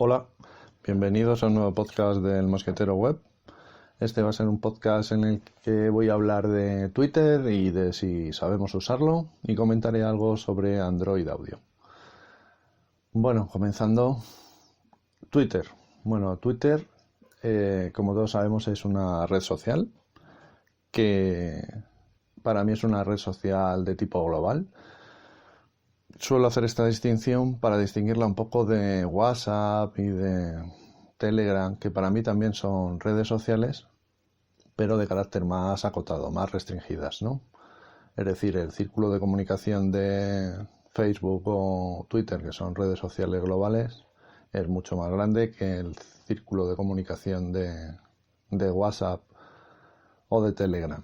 Hola, bienvenidos a un nuevo podcast del Mosquetero Web. Este va a ser un podcast en el que voy a hablar de Twitter y de si sabemos usarlo y comentaré algo sobre Android Audio. Bueno, comenzando, Twitter. Bueno, Twitter, como todos sabemos, es una red social que para mí es una red social de tipo global. Suelo hacer esta distinción para distinguirla un poco de WhatsApp y de Telegram, que para mí también son redes sociales, pero de carácter más acotado, más restringidas, ¿no? Es decir, el círculo de comunicación de Facebook o Twitter, que son redes sociales globales, es mucho más grande que el círculo de comunicación de WhatsApp o de Telegram,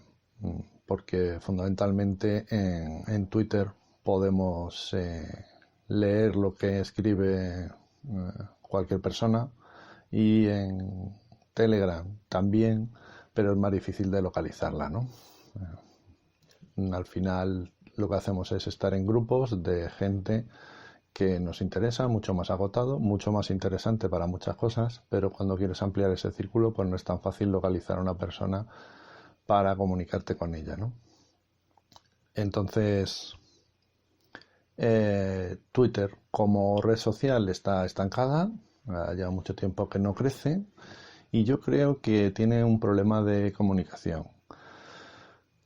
porque fundamentalmente en Twitter podemos leer lo que escribe cualquier persona y en Telegram también, pero es más difícil de localizarla, ¿no? Al final lo que hacemos es estar en grupos de gente que nos interesa, mucho más agotado, mucho más interesante para muchas cosas, pero cuando quieres ampliar ese círculo, pues no es tan fácil localizar a una persona para comunicarte con ella, ¿no? Entonces, Twitter como red social está estancada, lleva mucho tiempo que no crece y yo creo que tiene un problema de comunicación.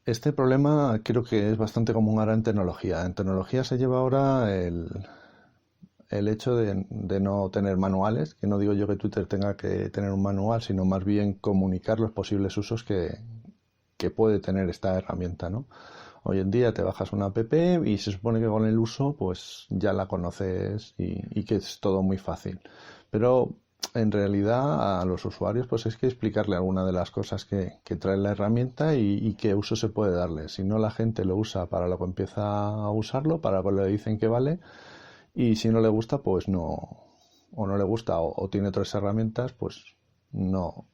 Este problema creo que es bastante común ahora en tecnología. En tecnología se lleva ahora el hecho de no tener manuales, que no digo yo que Twitter tenga que tener un manual, sino más bien comunicar los posibles usos que puede tener esta herramienta, ¿no? Hoy en día te bajas una app y se supone que con el uso pues ya la conoces y que es todo muy fácil. Pero en realidad a los usuarios pues es que explicarle alguna de las cosas que trae la herramienta y qué uso se puede darle. Si no, la gente lo usa para lo que empieza a usarlo, para lo que le dicen que vale, y si no le gusta pues no, o no le gusta o tiene otras herramientas pues no,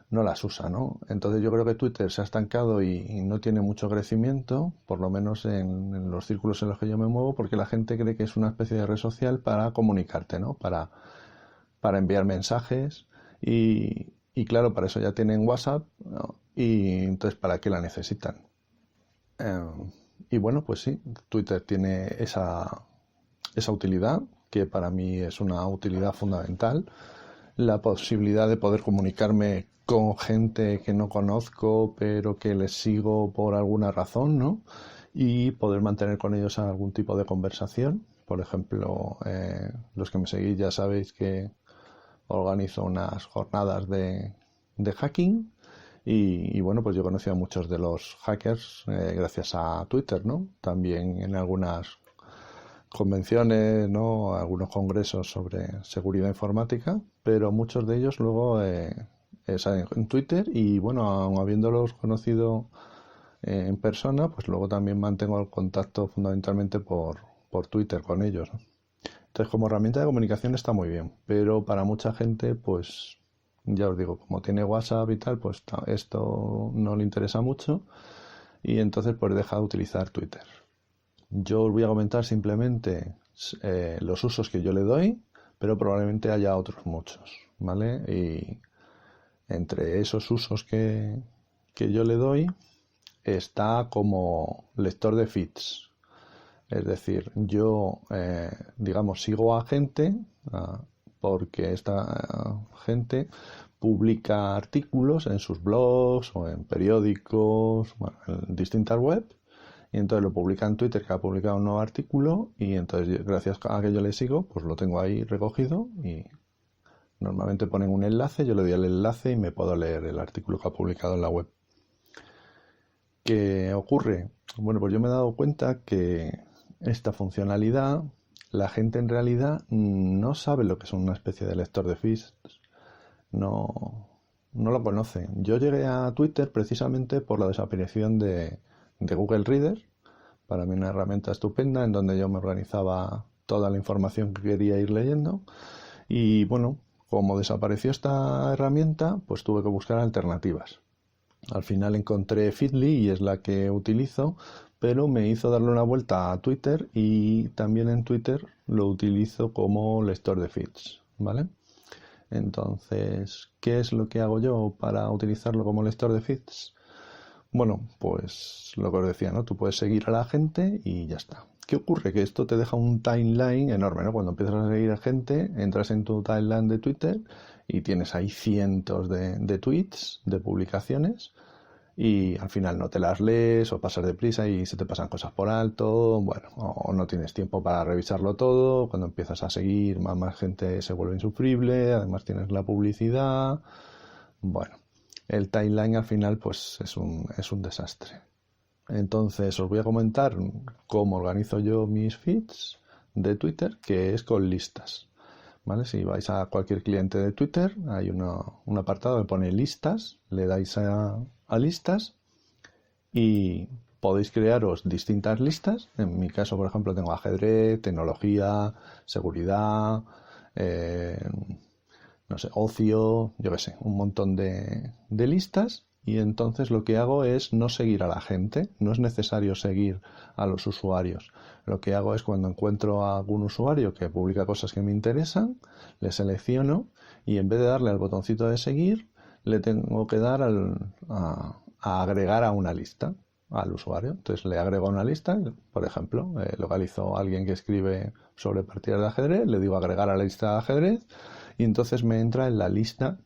no las usa, ¿no? Entonces yo creo que Twitter se ha estancado y no tiene mucho crecimiento, por lo menos en los círculos en los que yo me muevo, porque la gente cree que es una especie de red social para comunicarte, ¿no? Para enviar mensajes y claro, para eso ya tienen WhatsApp, ¿no? Y entonces, ¿para qué la necesitan? Eh, y bueno, pues sí, Twitter tiene esa utilidad, que para mí es una utilidad fundamental, la posibilidad de poder comunicarme con gente que no conozco, pero que les sigo por alguna razón, ¿no? Y poder mantener con ellos algún tipo de conversación. Por ejemplo, los que me seguís ya sabéis que organizo unas jornadas de hacking y bueno, pues yo conocí a muchos de los hackers gracias a Twitter, ¿no? También en algunas convenciones, ¿no? Algunos congresos sobre seguridad informática, pero muchos de ellos luego salen en Twitter y bueno, aun habiéndolos conocido en persona, pues luego también mantengo el contacto fundamentalmente por Twitter con ellos, ¿no? Entonces, como herramienta de comunicación está muy bien, pero para mucha gente, pues ya os digo, como tiene WhatsApp y tal, pues esto no le interesa mucho y entonces pues deja de utilizar Twitter. Yo os voy a comentar simplemente los usos que yo le doy, pero probablemente haya otros muchos, ¿vale? Y entre esos usos que yo le doy está como lector de feeds. Es decir, yo, digamos, sigo a gente porque esta gente publica artículos en sus blogs o en periódicos, bueno, en distintas webs, y entonces lo publica en Twitter, que ha publicado un nuevo artículo, y entonces gracias a que yo le sigo, pues lo tengo ahí recogido y normalmente ponen un enlace, yo le doy el enlace y me puedo leer el artículo que ha publicado en la web. ¿Qué ocurre? Bueno, pues yo me he dado cuenta que esta funcionalidad, la gente en realidad no sabe lo que es una especie de lector de feeds, no, no lo conoce. Yo llegué a Twitter precisamente por la desaparición de Google Reader, para mí una herramienta estupenda en donde yo me organizaba toda la información que quería ir leyendo y bueno, como desapareció esta herramienta, pues tuve que buscar alternativas. Al final encontré Feedly y es la que utilizo, pero me hizo darle una vuelta a Twitter y también en Twitter lo utilizo como lector de feeds, ¿vale? Entonces, ¿qué es lo que hago yo para utilizarlo como lector de feeds? Bueno, pues lo que os decía, ¿no? Tú puedes seguir a la gente y ya está. ¿Qué ocurre? Que esto te deja un timeline enorme, ¿no? Cuando empiezas a seguir a gente, entras en tu timeline de Twitter y tienes ahí cientos de tweets, de publicaciones, y al final no te las lees o pasas deprisa y se te pasan cosas por alto, bueno, o no tienes tiempo para revisarlo todo, cuando empiezas a seguir más gente se vuelve insufrible, además tienes la publicidad, bueno, el timeline al final pues es un desastre. Entonces os voy a comentar cómo organizo yo mis feeds de Twitter, que es con listas. ¿Vale? Si vais a cualquier cliente de Twitter, hay un apartado que pone listas, le dais a listas y podéis crearos distintas listas. En mi caso, por ejemplo, tengo ajedrez, tecnología, seguridad, eh, no sé, ocio, yo qué sé, un montón de listas. Y entonces lo que hago es no seguir a la gente, no es necesario seguir a los usuarios. Lo que hago es cuando encuentro a algún usuario que publica cosas que me interesan, le selecciono y en vez de darle al botoncito de seguir, le tengo que dar a agregar a una lista al usuario. Entonces le agrego a una lista, por ejemplo, localizo a alguien que escribe sobre partidas de ajedrez, le digo agregar a la lista de ajedrez y entonces me entra en la lista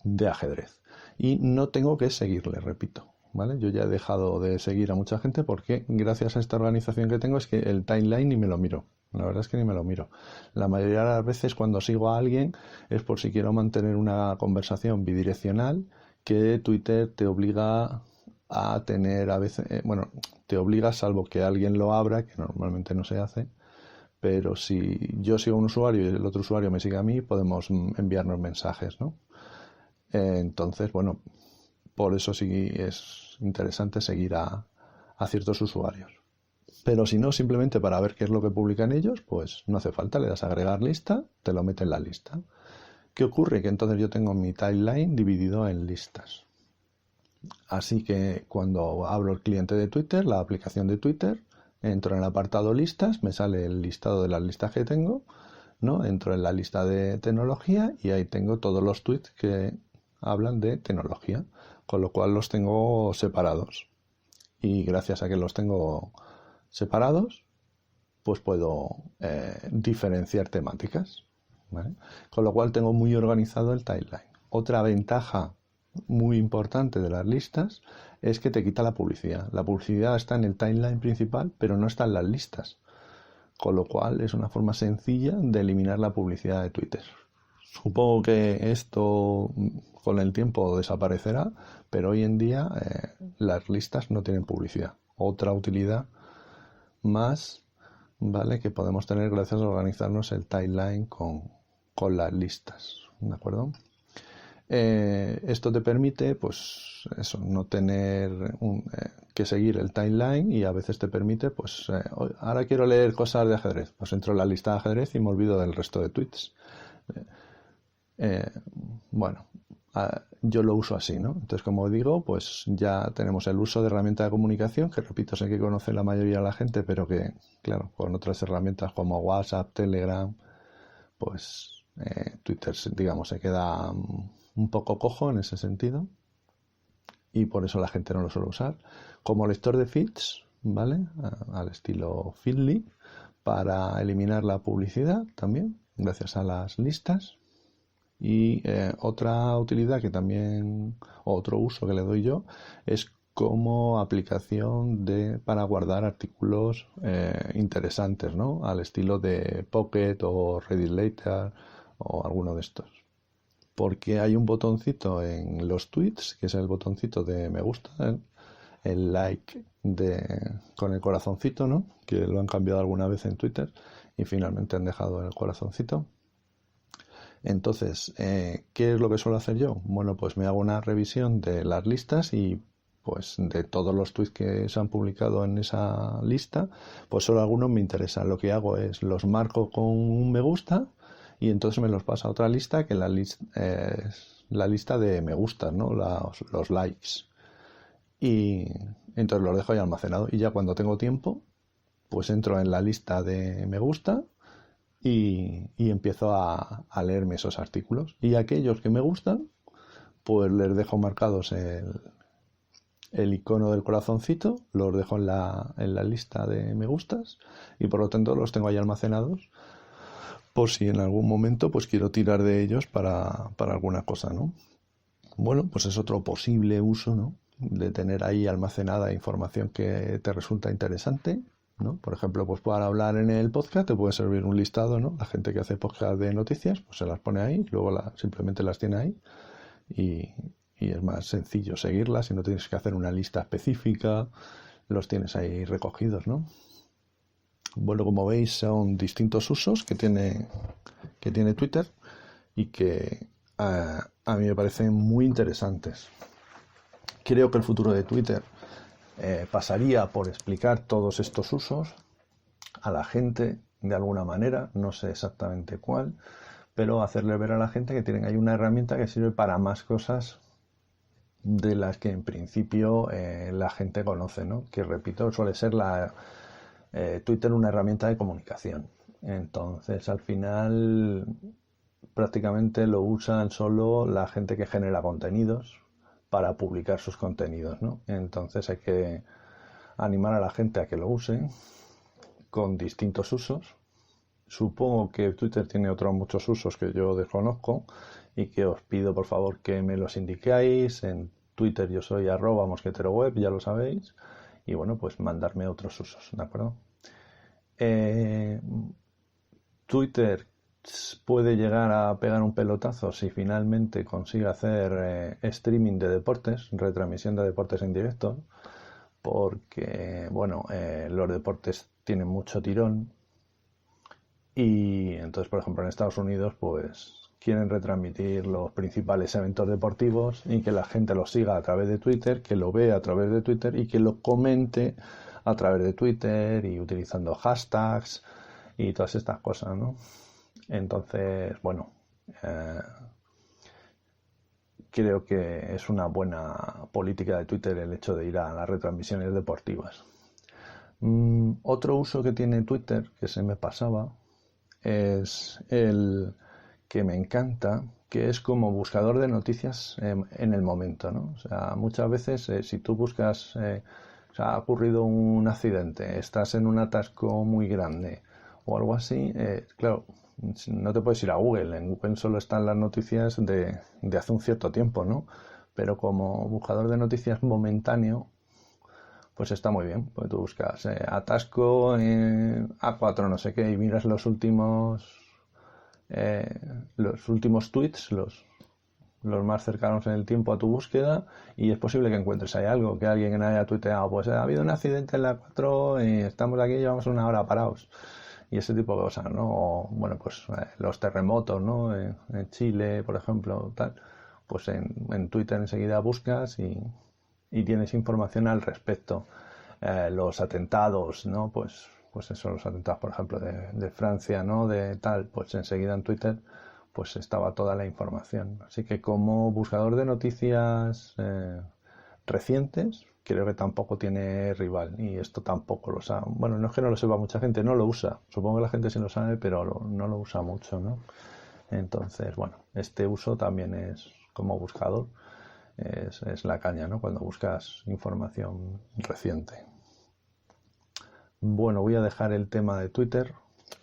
de ajedrez. Y no tengo que seguirle, repito. ¿Vale? Yo ya he dejado de seguir a mucha gente porque gracias a esta organización que tengo es que el timeline ni me lo miro. La verdad es que ni me lo miro. La mayoría de las veces cuando sigo a alguien es por si quiero mantener una conversación bidireccional que Twitter te obliga a tener a veces, bueno, te obliga salvo que alguien lo abra, que normalmente no se hace, pero si yo sigo a un usuario y el otro usuario me sigue a mí, podemos enviarnos mensajes, ¿no? Entonces, bueno, por eso sí es interesante seguir a ciertos usuarios. Pero si no, simplemente para ver qué es lo que publican ellos, pues no hace falta, le das a agregar lista, te lo mete en la lista. ¿Qué ocurre? Que entonces yo tengo mi timeline dividido en listas. Así que cuando abro el cliente de Twitter, la aplicación de Twitter, entro en el apartado listas, me sale el listado de las listas que tengo, ¿no? Entro en la lista de tecnología y ahí tengo todos los tweets que hablan de tecnología, con lo cual los tengo separados. Y gracias a que los tengo separados, pues puedo diferenciar temáticas, ¿vale? Con lo cual tengo muy organizado el timeline. Otra ventaja muy importante de las listas es que te quita la publicidad. La publicidad está en el timeline principal, pero no está en las listas. Con lo cual es una forma sencilla de eliminar la publicidad de Twitter. Supongo que esto con el tiempo desaparecerá, pero hoy en día las listas no tienen publicidad. Otra utilidad más, ¿vale? Que podemos tener gracias a organizarnos el timeline con las listas, ¿de acuerdo? Esto te permite, pues, eso, no tener que seguir el timeline y a veces te permite, pues, ahora quiero leer cosas de ajedrez, pues entro en la lista de ajedrez y me olvido del resto de tweets. Bueno, yo lo uso así, ¿no? Entonces, como digo, pues ya tenemos el uso de herramienta de comunicación, que repito, sé que conoce la mayoría de la gente, pero que, claro, con otras herramientas como WhatsApp, Telegram, pues Twitter, digamos, se queda un poco cojo en ese sentido y por eso la gente no lo suele usar. Como lector de feeds, ¿vale? Al estilo Feedly, para eliminar la publicidad también, gracias a las listas. Y otra utilidad que también, otro uso que le doy yo, es como aplicación para guardar artículos interesantes, ¿no? Al estilo de Pocket o Reddit Later o alguno de estos. Porque hay un botoncito en los tweets, que es el botoncito de me gusta, el like con el corazoncito, ¿no? Que lo han cambiado alguna vez en Twitter y finalmente han dejado el corazoncito. Entonces, ¿qué es lo que suelo hacer yo? Bueno, pues me hago una revisión de las listas y pues de todos los tweets que se han publicado en esa lista, pues solo algunos me interesan. Lo que hago es los marco con un me gusta y entonces me los paso a otra lista que es la lista de me gustas, ¿no? Los likes. Y entonces los dejo ahí almacenados y ya cuando tengo tiempo, pues entro en la lista de me gusta y empiezo a leerme esos artículos. Y aquellos que me gustan, pues les dejo marcados el icono del corazoncito, los dejo en la lista de me gustas y por lo tanto los tengo ahí almacenados por si en algún momento pues quiero tirar de ellos para alguna cosa, ¿no? Bueno, pues es otro posible uso, ¿no? De tener ahí almacenada información que te resulta interesante, ¿no? Por ejemplo, pues para hablar en el podcast te puede servir un listado, ¿no? La gente que hace podcast de noticias, pues se las pone ahí, luego simplemente las tiene ahí y, y es más sencillo seguirlas y no tienes que hacer una lista específica, los tienes ahí recogidos, ¿no? Bueno, como veis, son distintos usos que tiene Twitter y que a mí me parecen muy interesantes. Creo que el futuro de Twitter pasaría por explicar todos estos usos a la gente de alguna manera, no sé exactamente cuál, pero hacerle ver a la gente que tienen ahí una herramienta que sirve para más cosas de las que en principio la gente conoce, ¿no? Que repito, suele ser Twitter una herramienta de comunicación. Entonces, al final, prácticamente lo usan solo la gente que genera contenidos para publicar sus contenidos, ¿no? Entonces hay que animar a la gente a que lo use con distintos usos. Supongo que Twitter tiene otros muchos usos que yo desconozco y que os pido por favor que me los indiquéis. En Twitter yo soy @mosqueteroweb, ya lo sabéis. Y bueno, pues mandarme otros usos, ¿de acuerdo? Twitter puede llegar a pegar un pelotazo si finalmente consigue hacer streaming de deportes, retransmisión de deportes en directo, porque, bueno, los deportes tienen mucho tirón y entonces, por ejemplo, en Estados Unidos, pues quieren retransmitir los principales eventos deportivos y que la gente los siga a través de Twitter, que lo vea a través de Twitter y que lo comente a través de Twitter y utilizando hashtags y todas estas cosas, ¿no? Entonces, bueno, creo que es una buena política de Twitter el hecho de ir a las retransmisiones deportivas. Otro uso que tiene Twitter, que se me pasaba, es el que me encanta, que es como buscador de noticias en el momento, ¿no? O sea, muchas veces si tú buscas, o sea, ha ocurrido un accidente, estás en un atasco muy grande o algo así, claro, no te puedes ir a Google, en Google solo están las noticias de hace un cierto tiempo, ¿no? Pero como buscador de noticias momentáneo, pues está muy bien. Pues tú buscas atasco A4 no sé qué y miras los últimos tweets, los más cercanos en el tiempo a tu búsqueda y es posible que encuentres ahí algo, que alguien haya tuiteado, pues ha habido un accidente en la 4 y estamos aquí y llevamos una hora parados. Y ese tipo de cosas, ¿no? O, bueno, pues los terremotos, ¿no? En Chile, por ejemplo, tal. Pues en Twitter enseguida buscas y tienes información al respecto. Los atentados, ¿no? Pues eso, los atentados, por ejemplo, de Francia, ¿no? De tal, pues enseguida en Twitter pues estaba toda la información. Así que como buscador de noticias recientes, creo que tampoco tiene rival y esto tampoco lo sabe. Bueno, no es que no lo sepa mucha gente, no lo usa. Supongo que la gente sí lo sabe, pero no lo usa mucho, ¿no? Entonces, bueno, este uso también es como buscador, es la caña, ¿no? Cuando buscas información reciente. Bueno, voy a dejar el tema de Twitter.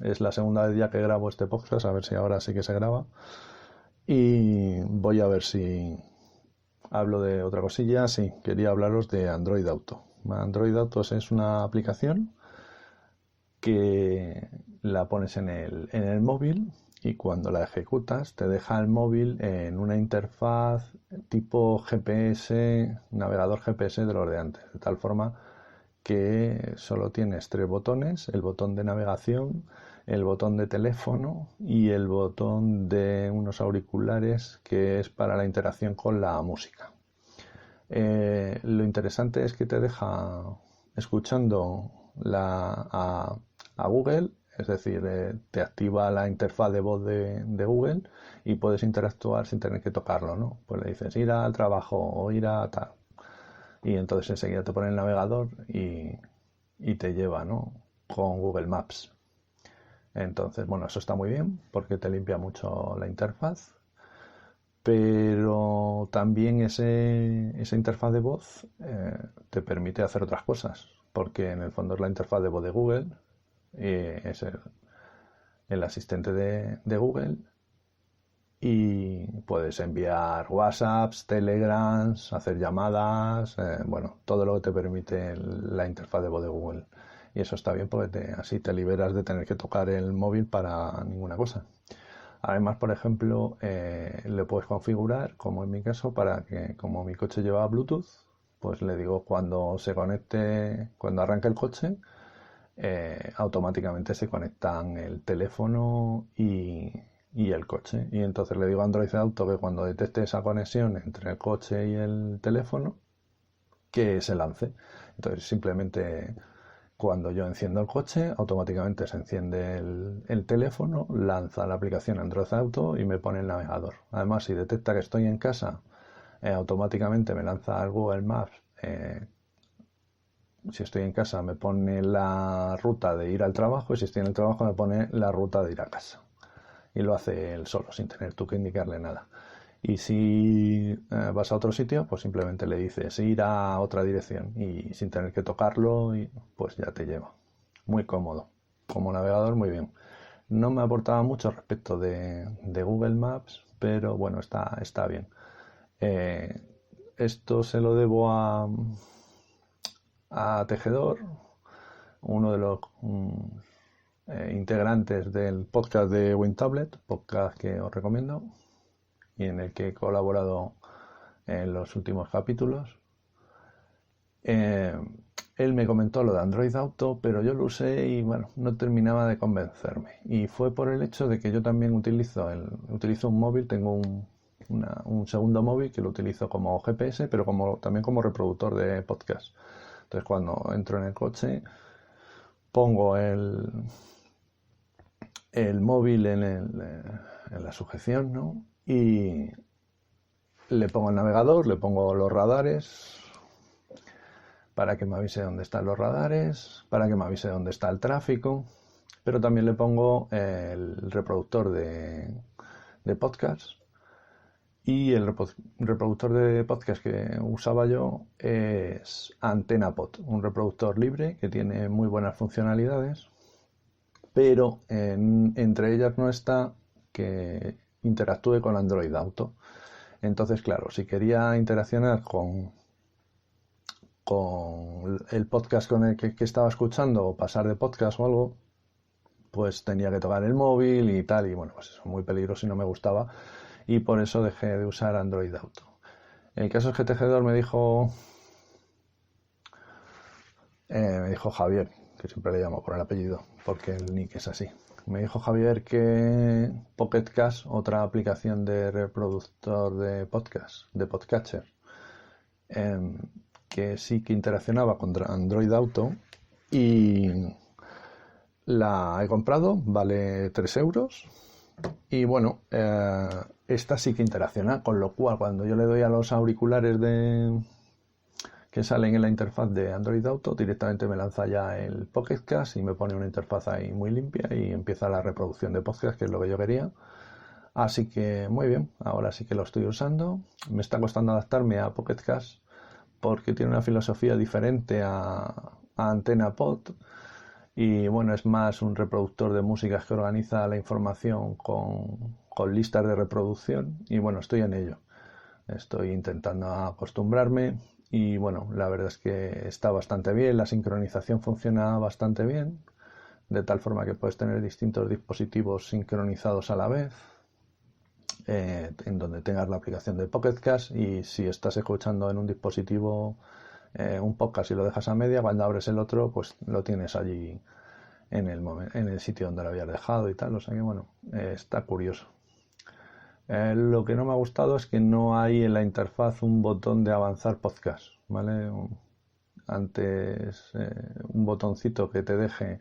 Es la segunda vez ya que grabo este podcast, a ver si ahora sí que se graba. Y voy a ver si hablo de otra cosilla. Sí, quería hablaros de Android Auto. Android Auto es una aplicación que la pones en el móvil y cuando la ejecutas te deja el móvil en una interfaz tipo GPS, navegador GPS de los de antes, de tal forma que solo tienes tres botones: el botón de navegación, el botón de teléfono y el botón de unos auriculares que es para la interacción con la música. Lo interesante es que te deja escuchando a Google, es decir, te activa la interfaz de voz de Google y puedes interactuar sin tener que tocarlo, ¿no? Pues le dices ir al trabajo o ir a tal. Y entonces enseguida te pone el navegador y te lleva, ¿no? Con Google Maps. Entonces, bueno, eso está muy bien porque te limpia mucho la interfaz, pero también esa interfaz de voz te permite hacer otras cosas, porque en el fondo es la interfaz de voz de Google, es el asistente de Google, y puedes enviar WhatsApps, Telegrams, hacer llamadas, bueno, todo lo que te permite la interfaz de voz de Google. Y eso está bien porque así te liberas de tener que tocar el móvil para ninguna cosa. Además, por ejemplo, le puedes configurar, como en mi caso, para que como mi coche lleva Bluetooth, pues le digo cuando se conecte, cuando arranque el coche, automáticamente se conectan el teléfono y el coche. Y entonces le digo a Android Auto que cuando detecte esa conexión entre el coche y el teléfono, que se lance. Entonces simplemente cuando yo enciendo el coche, automáticamente se enciende el teléfono, lanza la aplicación Android Auto y me pone el navegador. Además, si detecta que estoy en casa, automáticamente me lanza el Google Maps. Si estoy en casa me pone la ruta de ir al trabajo, y si estoy en el trabajo me pone la ruta de ir a casa. Y lo hace él solo, sin tener tú que indicarle nada. Y si vas a otro sitio, pues simplemente le dices ir a otra dirección y sin tener que tocarlo, y pues ya te lleva. Muy cómodo. Como navegador, muy bien. No me aportaba mucho respecto de Google Maps, pero bueno, está bien. Eh, Esto se lo debo a Tejedor, uno de los integrantes del podcast de WinTablet, podcast que os recomiendo y en el que he colaborado en los últimos capítulos. Él me comentó lo de Android Auto, pero yo lo usé y bueno, no terminaba de convencerme. Y fue por el hecho de que yo también utilizo un móvil, tengo un segundo móvil que lo utilizo como GPS, pero también como reproductor de podcast. Entonces cuando entro en el coche, pongo el móvil en la sujeción, ¿no? Y le pongo el navegador, le pongo los radares para que me avise dónde están los radares, para que me avise dónde está el tráfico, pero también le pongo el reproductor de podcast. Y el reproductor de podcast que usaba yo es AntennaPod, un reproductor libre que tiene muy buenas funcionalidades, pero entre ellas no está que interactúe con Android Auto. Entonces, claro, si quería interaccionar con el podcast con el que estaba escuchando o pasar de podcast o algo, pues tenía que tocar el móvil y tal, y bueno, pues eso, muy peligroso y no me gustaba, y por eso dejé de usar Android Auto. El caso es que Tejedor me dijo Javier, que siempre le llamo por el apellido, porque el nick es así. Me dijo Javier que Pocket Cast, otra aplicación de reproductor de podcast, de podcatcher, que sí que interaccionaba con Android Auto, y la he comprado, vale 3 euros. Y bueno, esta sí que interacciona, con lo cual cuando yo le doy a los auriculares que salen en la interfaz de Android Auto, directamente me lanza ya el Pocket Cast y me pone una interfaz ahí muy limpia y empieza la reproducción de podcast, que es lo que yo quería. Así que muy bien, ahora sí que lo estoy usando. Me está costando adaptarme a Pocket Cast porque tiene una filosofía diferente a AntennaPod. Y bueno, es más un reproductor de músicas que organiza la información con listas de reproducción. Y bueno, estoy en ello. Estoy intentando acostumbrarme y bueno, la verdad es que está bastante bien. La sincronización funciona bastante bien, de tal forma que puedes tener distintos dispositivos sincronizados a la vez, en donde tengas la aplicación de Pocket Cast, y si estás escuchando en un dispositivo un podcast y lo dejas a media, cuando abres el otro, pues lo tienes allí en el sitio donde lo habías dejado y tal. O sea que bueno, está curioso. Lo que no me ha gustado es que no hay en la interfaz un botón de avanzar podcast, ¿vale? Antes, un botoncito que te deje,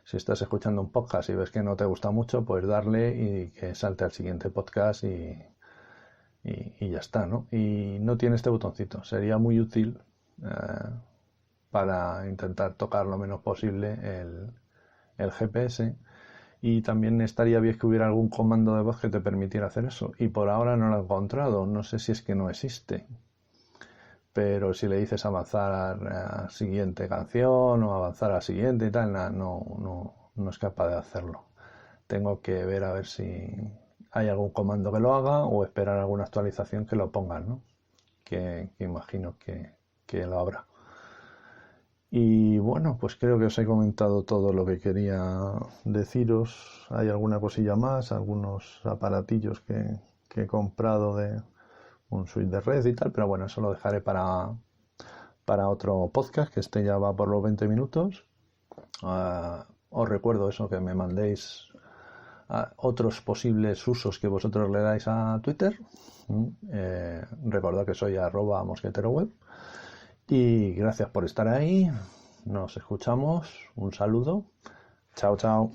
si estás escuchando un podcast y ves que no te gusta mucho, pues darle y que salte al siguiente podcast y ya está, ¿no? Y no tiene este botoncito. Sería muy útil para intentar tocar lo menos posible el GPS. Y también estaría bien que hubiera algún comando de voz que te permitiera hacer eso. Y por ahora no lo he encontrado. No sé si es que no existe. Pero si le dices avanzar a la siguiente canción o avanzar a la siguiente y tal, no es capaz de hacerlo. Tengo que ver a ver si hay algún comando que lo haga o esperar alguna actualización que lo pongan, ¿no? Que imagino que lo habrá. Y bueno, pues creo que os he comentado todo lo que quería deciros. Hay alguna cosilla más, algunos aparatillos que he comprado de un switch de red y tal, pero bueno, eso lo dejaré para otro podcast, que este ya va por los 20 minutos. Os recuerdo eso, que me mandéis otros posibles usos que vosotros le dais a Twitter. Recordad que soy @mosqueteroweb. Y gracias por estar ahí. Nos escuchamos. Un saludo. Chao, chao.